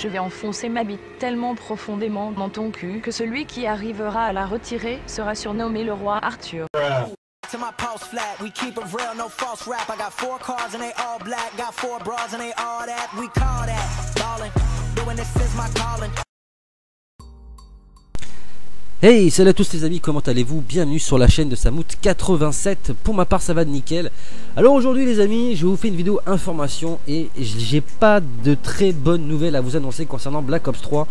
Je vais enfoncer ma bite tellement profondément dans ton cul que celui qui arrivera à la retirer sera surnommé le roi Arthur. To my pulse flat, we keep it real, no false rap. I got 4 cars and they all black, got 4 bras and they all that. We call that ballin', doing this is my calling. Hey, salut à tous les amis, comment allez-vous? Bienvenue sur la chaîne de Samout87. Pour ma part, ça va de nickel. Alors aujourd'hui les amis, je vous fais une vidéo information et j'ai pas de très bonnes nouvelles à vous annoncer concernant Black Ops 3.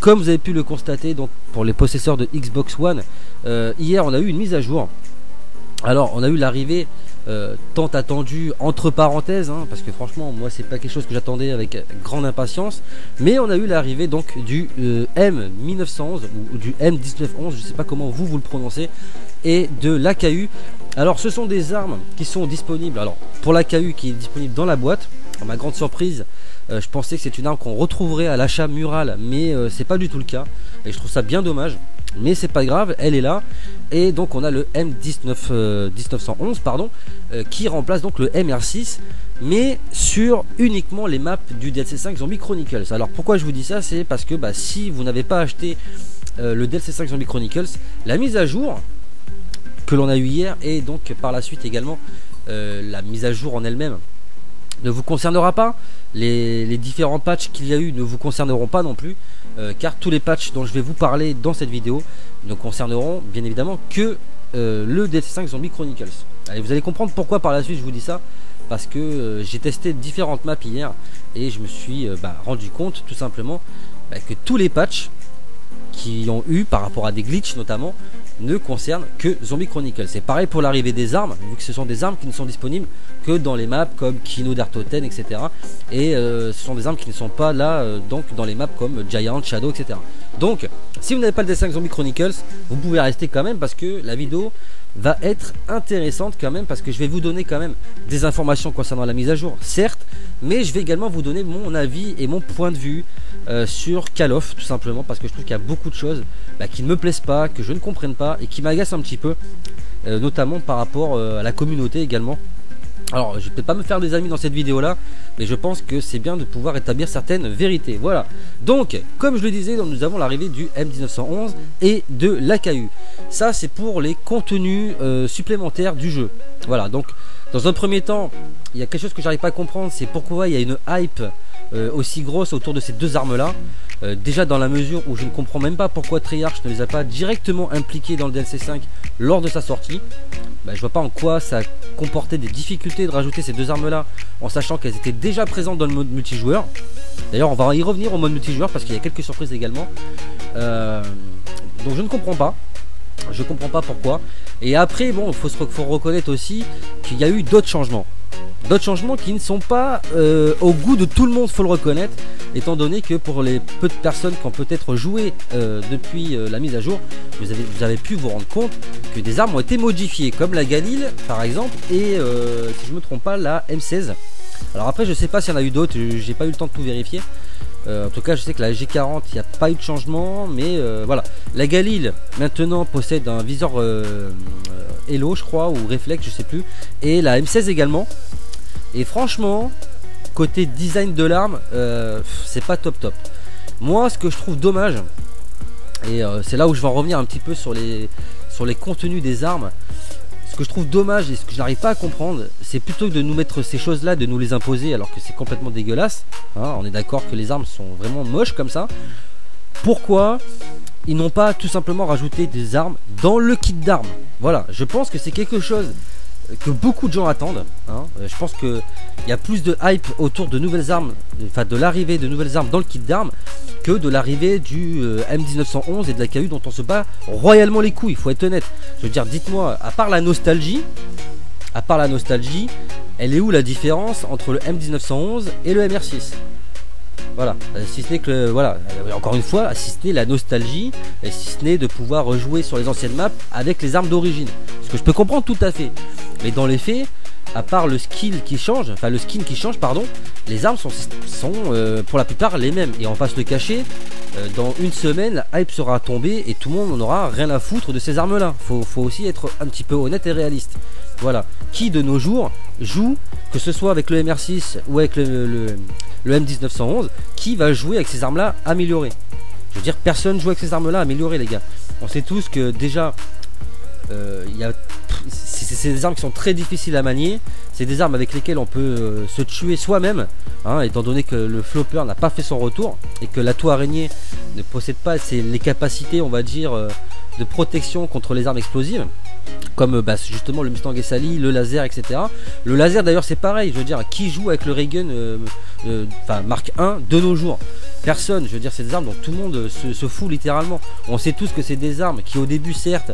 Comme vous avez pu le constater, donc pour les possesseurs de Xbox One, hier on a eu une mise à jour. Alors on a eu l'arrivée tant attendue entre parenthèses, hein, parce que franchement moi c'est pas quelque chose que j'attendais avec grande impatience, mais on a eu l'arrivée donc du M1911 ou du M1911, je sais pas comment vous le prononcez, et de l'AKU. Alors ce sont des armes qui sont disponibles. Alors pour l'AKU qui est disponible dans la boîte, à ma grande surprise, je pensais que c'est une arme qu'on retrouverait à l'achat mural, mais c'est pas du tout le cas et je trouve ça bien dommage. Mais c'est pas grave, elle est là. Et donc on a le M1911 pardon, qui remplace donc le MR6, mais sur uniquement les maps du DLC 5 Zombie Chronicles. Alors pourquoi je vous dis ça? C'est parce que si vous n'avez pas acheté le DLC 5 Zombie Chronicles, la mise à jour que l'on a eu hier et donc par la suite également la mise à jour en elle-même ne vous concernera pas. Les différents patchs qu'il y a eu ne vous concerneront pas non plus, car tous les patchs dont je vais vous parler dans cette vidéo ne concerneront bien évidemment que le DLC 5 Zombie Chronicles. Allez, vous allez comprendre pourquoi par la suite je vous dis ça, parce que j'ai testé différentes maps hier et je me suis rendu compte tout simplement que tous les patchs qui ont eu par rapport à des glitches notamment ne concerne que Zombie Chronicles. C'est pareil pour l'arrivée des armes, vu que ce sont des armes qui ne sont disponibles que dans les maps comme Kino d'Artoten, etc. Et ce sont des armes qui ne sont pas là donc dans les maps comme Giant, Shadow, etc. Donc si vous n'avez pas le DS5 Zombie Chronicles, vous pouvez rester quand même, parce que la vidéo va être intéressante quand même, parce que je vais vous donner quand même des informations concernant la mise à jour, certes, mais je vais également vous donner mon avis et mon point de vue sur Call of, tout simplement parce que je trouve qu'il y a beaucoup de choses qui ne me plaisent pas, que je ne comprenne pas et qui m'agacent un petit peu, notamment par rapport à la communauté également. Alors je vais peut-être pas me faire des amis dans cette vidéo là, mais je pense que c'est bien de pouvoir établir certaines vérités. Voilà, donc comme je le disais, nous avons l'arrivée du M1911 et de l'AKU. Ça c'est pour les contenus supplémentaires du jeu. Voilà, donc dans un premier temps, il y a quelque chose que j'arrive pas à comprendre, c'est pourquoi il y a une hype aussi grosse autour de ces deux armes là. Déjà dans la mesure où je ne comprends même pas pourquoi Treyarch ne les a pas directement impliqués dans le DLC 5 lors de sa sortie. Je vois pas en quoi ça comportait des difficultés de rajouter ces deux armes là, en sachant qu'elles étaient déjà présentes dans le mode multijoueur. D'ailleurs on va y revenir au mode multijoueur parce qu'il y a quelques surprises également. Donc je ne comprends pas. Je comprends pas pourquoi. Et après bon, faut reconnaître aussi qu'il y a eu d'autres changements. D'autres changements qui ne sont pas au goût de tout le monde, faut le reconnaître, étant donné que pour les peu de personnes qui ont peut-être joué depuis la mise à jour, vous avez pu vous rendre compte que des armes ont été modifiées, comme la Galil par exemple, et si je me trompe pas, la M16. Alors après je sais pas s'il y en a eu d'autres, j'ai pas eu le temps de tout vérifier. En tout cas je sais que la G40 il n'y a pas eu de changement, mais voilà. La Galil maintenant possède un viseur Hello je crois, ou réflexe je sais plus, et la M16 également. Et franchement côté design de l'arme, c'est pas top. Moi ce que je trouve dommage, et c'est là où je vais en revenir un petit peu sur les contenus des armes, ce que je trouve dommage et ce que je n'arrive pas à comprendre, c'est plutôt que de nous mettre ces choses là, de nous les imposer alors que c'est complètement dégueulasse, hein, on est d'accord que les armes sont vraiment moches comme ça. Pourquoi ils n'ont pas tout simplement rajouté des armes dans le kit d'armes? Voilà, je pense que c'est quelque chose que beaucoup de gens attendent, hein. Je pense qu'il y a plus de hype autour de nouvelles armes, enfin de l'arrivée de nouvelles armes dans le kit d'armes, que de l'arrivée du M1911 et de l'AKU dont on se bat royalement les couilles, il faut être honnête. Je veux dire, dites-moi, à part la nostalgie, elle est où la différence entre le M1911 et le MR6? Voilà, si ce n'est que, voilà, encore une fois, si ce n'est la nostalgie, et si ce n'est de pouvoir rejouer sur les anciennes maps avec les armes d'origine. Ce que je peux comprendre tout à fait. Mais dans les faits, à part le skin qui change, pardon, les armes sont pour la plupart les mêmes. Et on va pas se le cacher, dans une semaine, la hype sera tombée et tout le monde n'en aura rien à foutre de ces armes-là. Faut aussi être un petit peu honnête et réaliste. Voilà, qui de nos jours joue, que ce soit avec le MR6 ou avec le M1911, qui va jouer avec ces armes-là améliorées? Je veux dire, personne joue avec ces armes-là améliorées, les gars. On sait tous que déjà, c'est des armes qui sont très difficiles à manier. C'est des armes avec lesquelles on peut se tuer soi-même, hein, étant donné que le flopper n'a pas fait son retour et que l'atout araignée ne possède pas les capacités, on va dire, de protection contre les armes explosives, comme justement le Mustang SLI, le laser, etc. Le laser d'ailleurs c'est pareil, je veux dire, qui joue avec le ray gun Mark 1 de nos jours? Personne. Je veux dire, c'est des armes dont tout le monde se fout littéralement. On sait tous que c'est des armes qui au début certes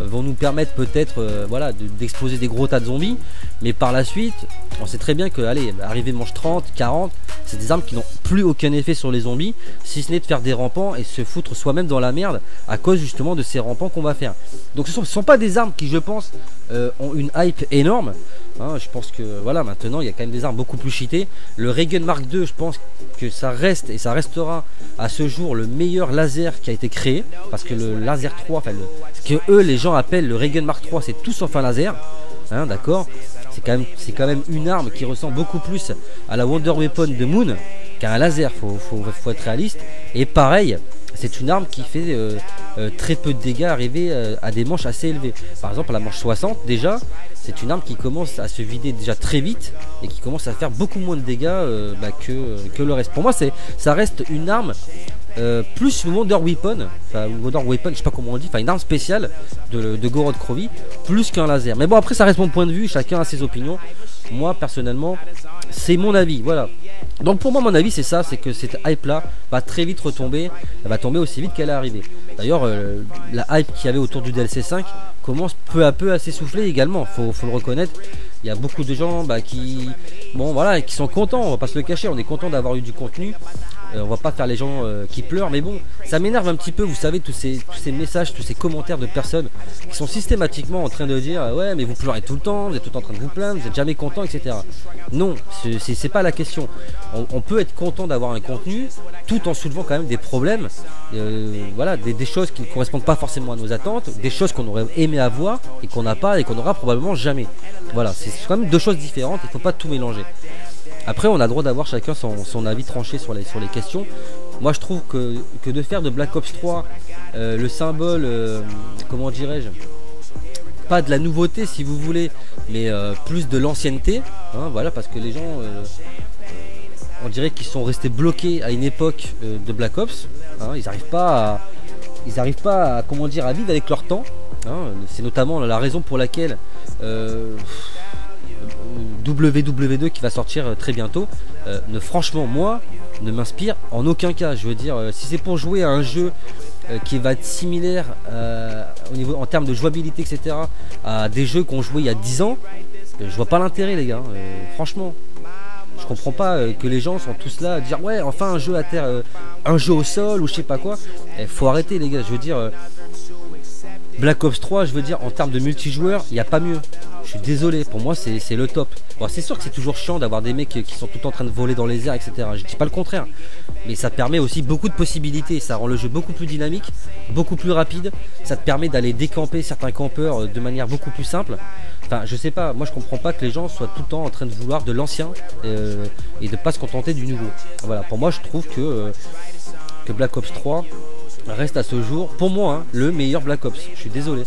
vont nous permettre peut-être voilà, d'exploser des gros tas de zombies, mais par la suite on sait très bien que allez, arrivé manche 30, 40, c'est des armes qui n'ont plus aucun effet sur les zombies, si ce n'est de faire des rampants et se foutre soi-même dans la merde à cause justement de ces rampants qu'on va faire. Donc ce ne sont pas des armes qui, je pense, ont une hype énorme. Hein, je pense que voilà, maintenant il y a quand même des armes beaucoup plus cheatées. Le Ray Gun Mark II, je pense que ça reste et ça restera à ce jour le meilleur laser qui a été créé, parce que le laser 3, enfin ce que eux les gens appellent le Ray Gun Mark 3, c'est tout sauf un laser, hein, d'accord. C'est quand même une arme qui ressemble beaucoup plus à la Wonder Weapon de Moon qu'à un laser, faut être réaliste. Et pareil, c'est une arme qui fait très peu de dégâts arrivés à des manches assez élevées. Par exemple, à la manche 60 déjà, c'est une arme qui commence à se vider déjà très vite et qui commence à faire beaucoup moins de dégâts que le reste. Pour moi, ça reste une arme plus Wonder Weapon, je sais pas comment on dit, enfin une arme spéciale de Gorod Krovi, plus qu'un laser. Mais bon, après ça reste mon point de vue, chacun a ses opinions. Moi personnellement, c'est mon avis, voilà. Donc pour moi, mon avis c'est ça, c'est que cette hype là va très vite retomber, elle va tomber aussi vite qu'elle est arrivée. D'ailleurs la hype qu'il y avait autour du DLC 5 commence peu à peu à s'essouffler également, faut le reconnaître. Il y a beaucoup de gens qui sont contents, on va pas se le cacher, on est content d'avoir eu du contenu. On va pas faire les gens qui pleurent, mais bon, ça m'énerve un petit peu, vous savez, tous ces messages, tous ces commentaires de personnes qui sont systématiquement en train de dire ouais, mais vous pleurez tout le temps, vous êtes tout le temps en train de vous plaindre, vous êtes jamais content, etc. Non, c'est pas la question. On peut être content d'avoir un contenu tout en soulevant quand même des problèmes, voilà, des choses qui ne correspondent pas forcément à nos attentes, des choses qu'on aurait aimé avoir et qu'on n'a pas et qu'on aura probablement jamais. Voilà, c'est quand même deux choses différentes, il faut pas tout mélanger. Après, on a le droit d'avoir chacun son avis tranché sur les questions. Moi, je trouve que de faire de Black Ops 3 le symbole, comment dirais-je, pas de la nouveauté si vous voulez, mais plus de l'ancienneté, hein, voilà, parce que les gens, on dirait qu'ils sont restés bloqués à une époque de Black Ops, hein, ils n'arrivent pas à, comment dire, à vivre avec leur temps, hein. C'est notamment la raison pour laquelle WW2 qui va sortir très bientôt, franchement moi ne m'inspire en aucun cas. Je veux dire, si c'est pour jouer à un jeu qui va être similaire en termes de jouabilité, etc., à des jeux qu'on jouait il y a 10 ans, je vois pas l'intérêt, les gars. Franchement, je comprends pas que les gens sont tous là à dire ouais, enfin un jeu à terre, un jeu au sol ou je sais pas quoi. Faut arrêter, les gars. Je veux dire, Black Ops 3, je veux dire, en termes de multijoueur, il n'y a pas mieux. Je suis désolé, pour moi c'est le top. Bon, c'est sûr que c'est toujours chiant d'avoir des mecs qui sont tout le temps en train de voler dans les airs, etc. Je dis pas le contraire, mais ça permet aussi beaucoup de possibilités. Ça rend le jeu beaucoup plus dynamique, beaucoup plus rapide. Ça te permet d'aller décamper certains campeurs de manière beaucoup plus simple. Enfin, je sais pas, moi je comprends pas que les gens soient tout le temps en train de vouloir de l'ancien et de pas se contenter du nouveau. Voilà, pour moi je trouve que Black Ops 3 reste à ce jour, pour moi, hein, le meilleur Black Ops. Je suis désolé.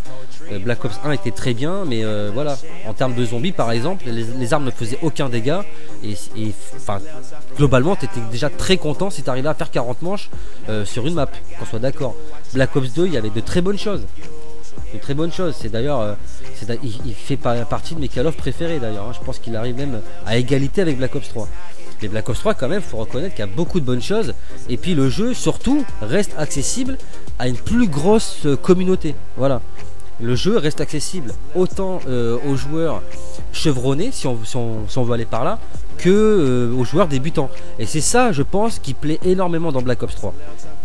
Black Ops 1 était très bien, mais voilà, en termes de zombies par exemple, les armes ne faisaient aucun dégât et enfin, globalement tu étais déjà très content si tu arrivais à faire 40 manches sur une map, qu'on soit d'accord. Black Ops 2, il y avait de très bonnes choses. C'est d'ailleurs, il fait partie de mes Call of préférés d'ailleurs, hein. Je pense qu'il arrive même à égalité avec Black Ops 3. Mais Black Ops 3 quand même, faut reconnaître qu'il y a beaucoup de bonnes choses. Et puis le jeu surtout reste accessible à une plus grosse communauté. Voilà. Le jeu reste accessible autant aux joueurs chevronnés, si on veut aller par là, que aux joueurs débutants. Et c'est ça, je pense, qui plaît énormément dans Black Ops 3.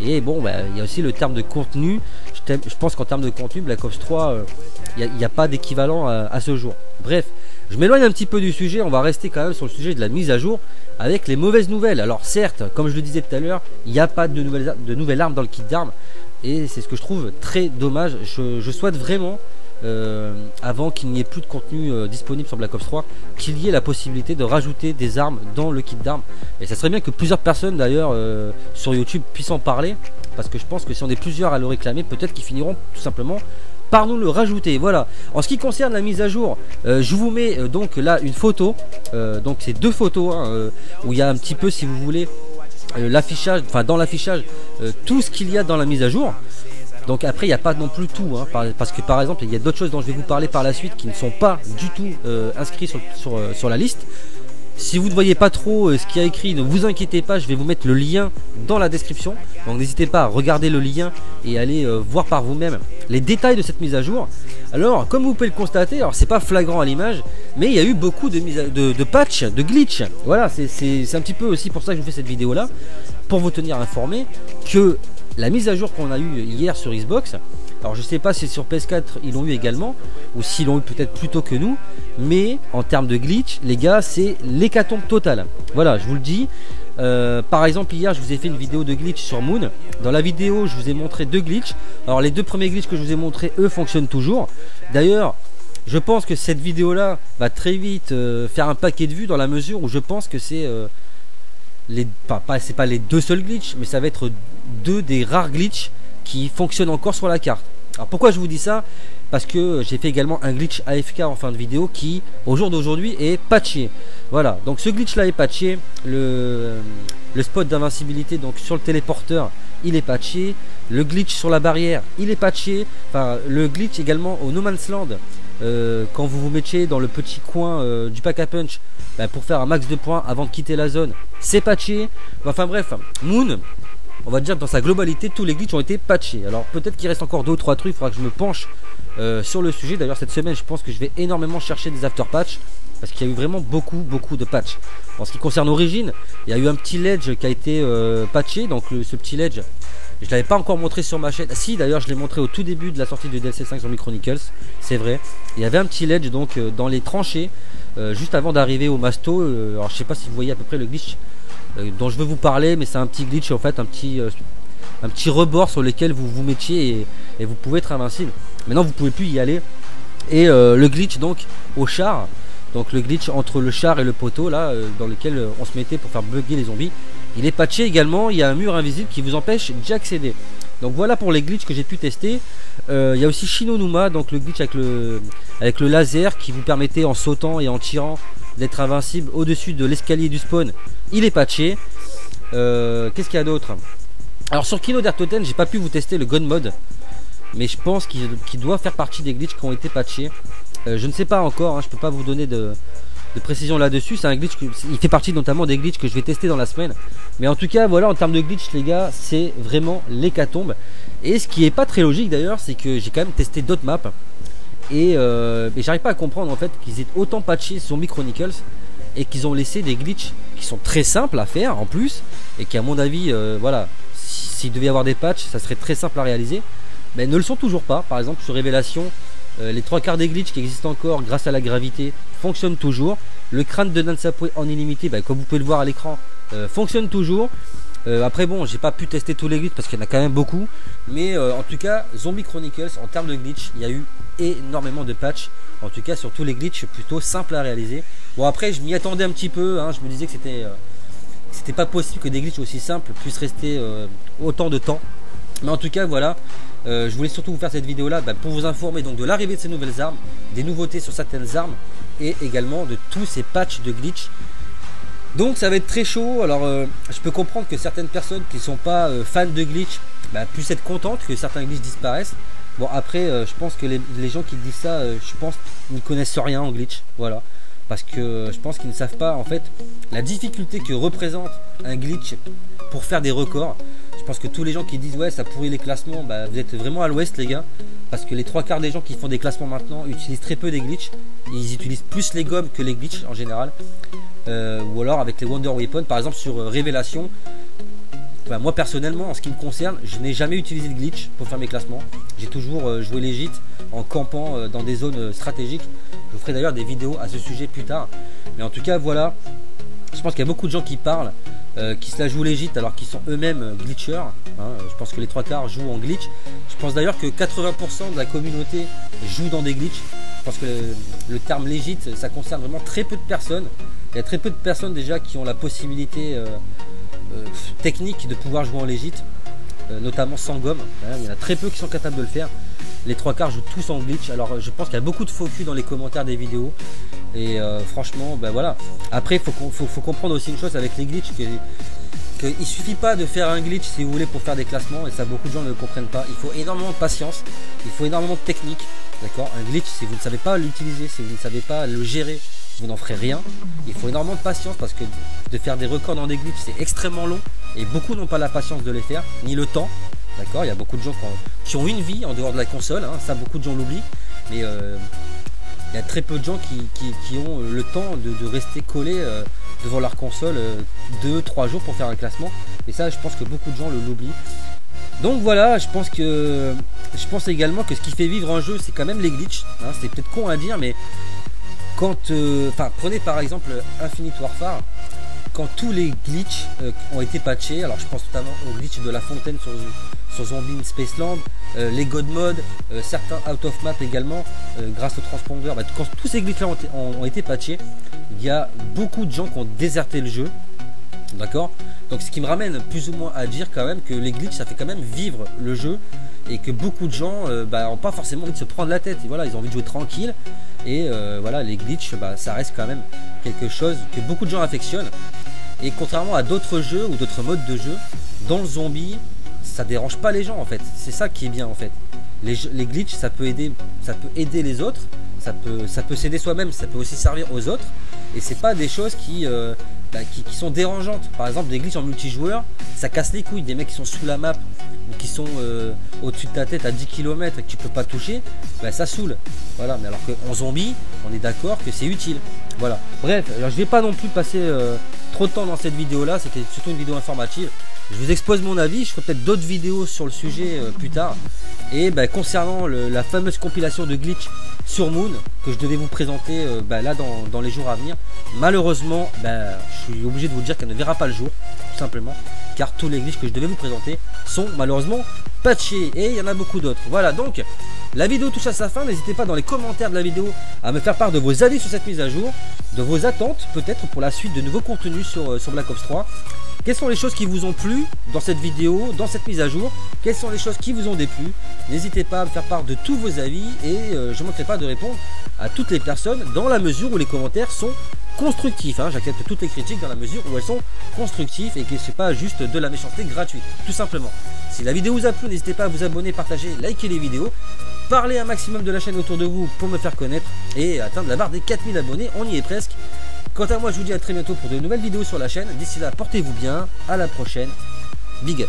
Et bon, il y a aussi le terme de contenu. Je pense qu'en termes de contenu, Black Ops 3, il n'y a pas d'équivalent à ce jour. Bref, je m'éloigne un petit peu du sujet. On va rester quand même sur le sujet de la mise à jour avec les mauvaises nouvelles. Alors certes, comme je le disais tout à l'heure, il n'y a pas de nouvelles armes dans le kit d'armes. Et c'est ce que je trouve très dommage. Je souhaite vraiment avant qu'il n'y ait plus de contenu disponible sur Black Ops 3, qu'il y ait la possibilité de rajouter des armes dans le kit d'armes. Et ça serait bien que plusieurs personnes d'ailleurs sur YouTube puissent en parler, parce que je pense que si on est plusieurs à le réclamer, peut-être qu'ils finiront tout simplement par nous le rajouter. Voilà. En ce qui concerne la mise à jour, je vous mets donc là une photo, donc c'est 2 photos hein, où il y a un petit peu, si vous voulez, l'affichage, enfin dans l'affichage, tout ce qu'il y a dans la mise à jour. Donc après il n'y a pas non plus tout hein, parce que par exemple il y a d'autres choses dont je vais vous parler par la suite qui ne sont pas du tout inscrits sur la liste. Si vous ne voyez pas trop ce qu'il y a écrit, ne vous inquiétez pas, je vais vous mettre le lien dans la description. Donc n'hésitez pas à regarder le lien et aller voir par vous-même les détails de cette mise à jour. Alors comme vous pouvez le constater, alors c'est pas flagrant à l'image, mais il y a eu beaucoup de patchs, de glitch. Voilà, c'est un petit peu aussi pour ça que je vous fais cette vidéo là, pour vous tenir informé que la mise à jour qu'on a eue hier sur Xbox, alors je sais pas si sur PS4 ils l'ont eu également, ou s'ils l'ont eu peut-être plus tôt que nous, mais en termes de glitch, les gars, c'est l'hécatombe totale. Voilà, je vous le dis. Par exemple, hier, je vous ai fait une vidéo de glitch sur Moon. Dans la vidéo, je vous ai montré 2 glitches. Alors, les 2 premiers glitches que je vous ai montrés, eux, fonctionnent toujours. D'ailleurs, je pense que cette vidéo-là va très vite faire un paquet de vues, dans la mesure où je pense que c'est c'est pas les 2 seuls glitches, mais ça va être 2 des rares glitches qui fonctionnent encore sur la carte. Alors pourquoi je vous dis ça? Parce que j'ai fait également un glitch AFK en fin de vidéo qui au jour d'aujourd'hui est patché. Voilà, donc ce glitch là est patché. Le spot d'invincibilité donc sur le téléporteur, il est patché. Le glitch sur la barrière, il est patché. Enfin, le glitch également au No Man's Land, quand vous vous mettiez dans le petit coin du pack à punch pour faire un max de points avant de quitter la zone, c'est patché. Enfin bref, Moon, on va dire dans sa globalité, tous les glitches ont été patchés. Alors peut-être qu'il reste encore 2 ou 3 trucs, il faudra que je me penche sur le sujet. D'ailleurs cette semaine je pense que je vais énormément chercher des after patch, parce qu'il y a eu vraiment beaucoup de patch. En ce qui concerne Origin, il y a eu un petit ledge qui a été patché. Donc ce petit ledge, je l'avais pas encore montré sur ma chaîne. Si, d'ailleurs je l'ai montré au tout début de la sortie du DLC 5 Zombie Chronicles, c'est vrai. Il y avait un petit ledge donc dans les tranchées, juste avant d'arriver au masto. Alors je sais pas si vous voyez à peu près le glitch dont je veux vous parler, mais c'est un petit glitch en fait, un petit rebord sur lequel vous vous mettiez et vous pouvez être invincible. Maintenant vous pouvez plus y aller. Et le glitch donc au char, donc le glitch entre le char et le poteau là, dans lequel on se mettait pour faire bugger les zombies, il est patché également. Il y a un mur invisible qui vous empêche d'y accéder. Donc voilà pour les glitches que j'ai pu tester. Il y a aussi Shinonuma, donc le glitch avec le laser qui vous permettait en sautant et en tirant d'être invincible au-dessus de l'escalier du spawn. Il est patché. Qu'est-ce qu'il y a d'autre? Alors sur Kino d'Ertoten, j'ai pas pu vous tester le gun mode, mais je pense qu'il doit faire partie des glitches qui ont été patchés. Je ne sais pas encore, hein, je peux pas vous donner de précision là-dessus. C'est un glitch il fait partie notamment des glitches que je vais tester dans la semaine. Mais en tout cas, voilà, en termes de glitch, les gars, c'est vraiment l'hécatombe. Et ce qui est pas très logique d'ailleurs, c'est que j'ai quand même testé d'autres maps. Et j'arrive pas à comprendre en fait qu'ils aient autant patché Zombie Chronicles et qu'ils ont laissé des glitches qui sont très simples à faire en plus, et qui à mon avis, voilà, s'il devait y avoir des patchs, ça serait très simple à réaliser, mais ne le sont toujours pas. Par exemple sur Révélation, les 3/4 des glitches qui existent encore grâce à la gravité fonctionnent toujours. Le crâne de Nansapwe en illimité, comme vous pouvez le voir à l'écran, fonctionne toujours. Après bon, j'ai pas pu tester tous les glitches parce qu'il y en a quand même beaucoup, mais en tout cas Zombie Chronicles, en termes de glitch, il y a eu énormément de patchs, en tout cas sur tous les glitches plutôt simples à réaliser. Bon après je m'y attendais un petit peu, hein, je me disais que c'était pas possible que des glitches aussi simples puissent rester autant de temps, mais en tout cas voilà. Je voulais surtout vous faire cette vidéo là pour vous informer donc de l'arrivée de ces nouvelles armes, des nouveautés sur certaines armes, et également de tous ces patchs de glitch. Donc ça va être très chaud. Alors je peux comprendre que certaines personnes qui ne sont pas fans de glitch puissent être contentes que certains glitches disparaissent. Bon après je pense que les gens qui disent ça, je pense qu'ils ne connaissent rien en glitch, voilà. Parce que je pense qu'ils ne savent pas en fait la difficulté que représente un glitch pour faire des records. Je pense que tous les gens qui disent ouais ça pourrit les classements, vous êtes vraiment à l'ouest les gars. Parce que les 3/4 des gens qui font des classements maintenant utilisent très peu des glitches. Ils utilisent plus les gommes que les glitches en général. Ou alors avec les Wonder Weapon, par exemple sur Révélation. Moi personnellement, en ce qui me concerne, je n'ai jamais utilisé de glitch pour faire mes classements. J'ai toujours joué legit en campant dans des zones stratégiques. Je vous ferai d'ailleurs des vidéos à ce sujet plus tard. Mais en tout cas voilà, je pense qu'il y a beaucoup de gens qui parlent qui se la jouent legit alors qu'ils sont eux-mêmes glitchers. Je pense que les 3/4 jouent en glitch. Je pense d'ailleurs que 80% de la communauté joue dans des glitches. Je pense que le terme legit, ça concerne vraiment très peu de personnes. Il y a très peu de personnes déjà qui ont la possibilité technique de pouvoir jouer en legit, notamment sans gomme. Il y en a très peu qui sont capables de le faire. Les 3/4 jouent tous en glitch. Alors je pense qu'il y a beaucoup de faux culs dans les commentaires des vidéos. Et franchement, ben voilà. Après, faut comprendre aussi une chose avec les glitches, qu'il suffit pas de faire un glitch si vous voulez pour faire des classements, et ça beaucoup de gens ne le comprennent pas. Il faut énormément de patience, il faut énormément de technique, d'accord. Un glitch, si vous ne savez pas l'utiliser, si vous ne savez pas le gérer, vous n'en ferez rien. Il faut énormément de patience parce que de faire des records dans des glitches, c'est extrêmement long et beaucoup n'ont pas la patience de les faire, ni le temps, d'accord. Il y a beaucoup de gens qui ont une vie en dehors de la console, ça beaucoup de gens l'oublient, mais il y a très peu de gens qui ont le temps de rester collés devant leur console 2-3 jours pour faire un classement, et ça je pense que beaucoup de gens l'oublient. Donc voilà, je pense également que ce qui fait vivre un jeu, c'est quand même les glitches, c'est peut-être con à dire, mais quand prenez par exemple Infinite Warfare, quand tous les glitches ont été patchés, alors je pense notamment au glitch de la fontaine sur Zombie in Spaceland, les God Mode, certains out of map également, grâce au transpondeur, quand tous ces glitches là ont été patchés, il y a beaucoup de gens qui ont déserté le jeu, d'accord. Donc ce qui me ramène plus ou moins à dire quand même que les glitches, ça fait quand même vivre le jeu, et que beaucoup de gens n'ont pas forcément envie de se prendre la tête, et voilà, ils ont envie de jouer tranquille, et voilà, les glitches, ça reste quand même quelque chose que beaucoup de gens affectionnent. Et contrairement à d'autres jeux ou d'autres modes de jeu, dans le zombie, ça dérange pas les gens en fait. C'est ça qui est bien en fait. Les glitches, ça peut aider les autres, ça peut s'aider soi-même, ça peut aussi servir aux autres. Et c'est pas des choses qui sont dérangeantes. Par exemple, des glitches en multijoueur, ça casse les couilles. Des mecs qui sont sous la map ou qui sont au-dessus de ta tête à 10 km et que tu peux pas toucher, ça saoule. Voilà, mais alors qu'en zombie, on est d'accord que c'est utile. Voilà. Bref, alors je vais pas non plus passer trop de temps dans cette vidéo là, c'était surtout une vidéo informative. Je vous expose mon avis, je ferai peut-être d'autres vidéos sur le sujet plus tard. Et concernant la fameuse compilation de glitch sur Moon que je devais vous présenter là dans les jours à venir, malheureusement je suis obligé de vous dire qu'elle ne verra pas le jour, tout simplement, car tous les glitches que je devais vous présenter sont malheureusement patchés, et il y en a beaucoup d'autres. Voilà, donc la vidéo touche à sa fin. N'hésitez pas dans les commentaires de la vidéo à me faire part de vos avis sur cette mise à jour, de vos attentes peut-être pour la suite de nouveaux contenus sur Black Ops 3. Quelles sont les choses qui vous ont plu dans cette vidéo, dans cette mise à jour? Quelles sont les choses qui vous ont déplu? N'hésitez pas à me faire part de tous vos avis, et je ne manquerai pas de répondre à toutes les personnes dans la mesure où les commentaires sont constructifs. J'accepte toutes les critiques dans la mesure où elles sont constructives et que ce n'est pas juste de la méchanceté gratuite, tout simplement. Si la vidéo vous a plu, n'hésitez pas à vous abonner, partager, liker les vidéos, parler un maximum de la chaîne autour de vous pour me faire connaître et atteindre la barre des 4000 abonnés. On y est presque. Quant à moi, je vous dis à très bientôt pour de nouvelles vidéos sur la chaîne. D'ici là, portez-vous bien, à la prochaine, big up.